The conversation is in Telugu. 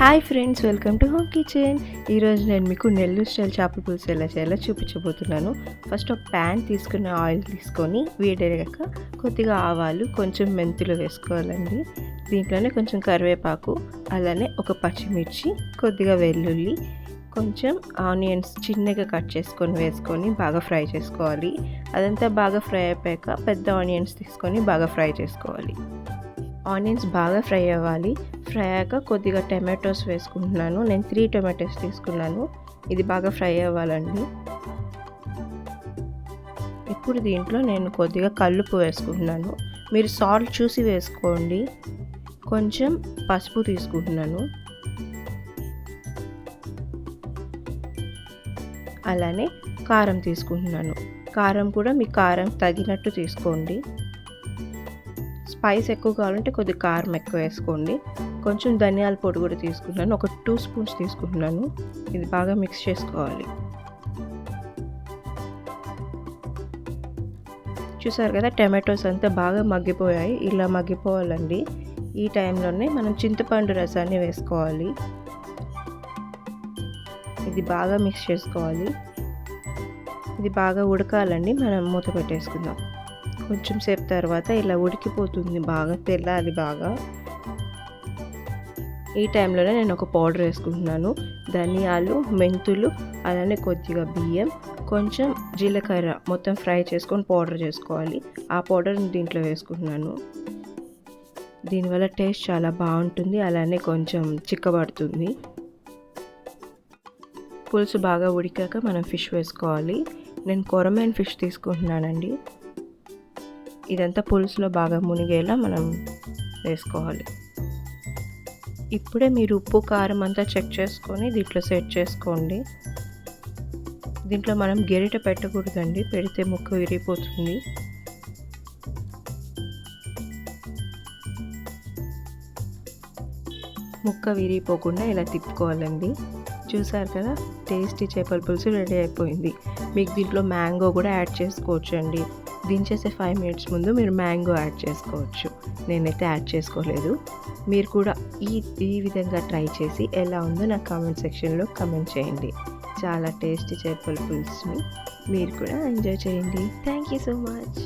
Hi friends, welcome to home kitchen. ఈరోజు నేను మీకు నెల్లూరు స్టైల్ చేపల పులుసు ఎలా చేయాలో చూపించబోతున్నాను. ఫస్ట్ ఒక ప్యాన్ తీసుకుని ఆయిల్ తీసుకొని వేడెగాక కొద్దిగా ఆవాలు, కొంచెం మెంతులు వేసుకోవాలండి. దీంట్లోనే కొంచెం కరివేపాకు, అలానే ఒక పచ్చిమిర్చి, కొద్దిగా వెల్లుల్లి, కొంచెం ఆనియన్స్ చిన్నగా కట్ చేసుకొని వేసుకొని బాగా ఫ్రై చేసుకోవాలి. అదంతా బాగా ఫ్రై అయిపోయాక పెద్ద ఆనియన్స్ తీసుకొని బాగా ఫ్రై చేసుకోవాలి. ఆనియన్స్ బాగా ఫ్రై అవ్వాలి. ఫ్రై అయ్యాక కొద్దిగా టమాటోస్ వేసుకుంటున్నాను. నేను 3 టమాటోస్ తీసుకున్నాను. ఇది బాగా ఫ్రై అవ్వాలండి. ఇప్పుడు దీంట్లో నేను కొద్దిగా కల్లుప్పు వేసుకుంటున్నాను. మీరు సాల్ట్ చూసి వేసుకోండి. కొంచెం పసుపు తీసుకుంటున్నాను. అలానే కారం తీసుకుంటున్నాను. కారం కూడా మీ కారం తగినట్టు తీసుకోండి. స్పైస్ ఎక్కువ కావాలంటే కొద్దిగా కారం ఎక్కువ వేసుకోండి. కొంచెం ధనియాల పొడి కూడా తీసుకున్నాను. ఒక 2 స్పూన్స్ తీసుకుంటున్నాను. ఇది బాగా మిక్స్ చేసుకోవాలి. చూసారు కదా, టమాటోస్ అంతా బాగా మగ్గిపోయాయి. ఇలా మగ్గిపోవాలండి. ఈ టైంలోనే మనం చింతపండు రసాన్ని వేసుకోవాలి. ఇది బాగా మిక్స్ చేసుకోవాలి. ఇది బాగా ఉడకాలండి. మనం మూత పెట్టేసుకుందాం. కొంచెం సేపు తర్వాత ఇలా ఉడికిపోతుంది, బాగా తెల్లాలి బాగా. ఈ టైంలోనే నేను ఒక పౌడర్ వేసుకుంటున్నాను. ధనియాలు, మెంతులు, అలానే కొద్దిగా బియ్యం, కొంచెం జీలకర్ర మొత్తం ఫ్రై చేసుకొని పౌడర్ చేసుకోవాలి. ఆ పౌడర్ని దీంట్లో వేసుకుంటున్నాను. దీనివల్ల టేస్ట్ చాలా బాగుంటుంది, అలానే కొంచెం చిక్కబడుతుంది. పులుసు బాగా ఉడికాక మనం ఫిష్ వేసుకోవాలి. నేను కొరమేన్ ఫిష్ తీసుకుంటున్నానండి. ఇదంతా పులుసులో బాగా మునిగేలా మనం వేసుకోవాలి. ఇప్పుడే మీరు ఉప్పు, కారం అంతా చెక్ చేసుకొని దీంట్లో సెట్ చేసుకోండి. దీంట్లో మనం గరిట పెట్టకూడదండి, పెడితే ముక్క విరిగిపోతుంది. ముక్క విరిగిపోకుండా ఇలా తిప్పుకోవాలండి. చూసారు కదా, టేస్టీ చేపల పులుసు రెడీ అయిపోయింది. మీకు దీంట్లో మ్యాంగో కూడా యాడ్ చేసుకోవచ్చు అండి. దించేసే 5 మినిట్స్ ముందు మీరు మ్యాంగో యాడ్ చేసుకోవచ్చు. నేనైతే యాడ్ చేసుకోలేదు. మీరు కూడా ఈ విధంగా ట్రై చేసి ఎలా ఉందో నాకు కామెంట్ సెక్షన్లో కామెంట్ చేయండి. చాలా టేస్టీ చేపల పులుసుని మీరు కూడా ఎంజాయ్ చేయండి. Thank you so much.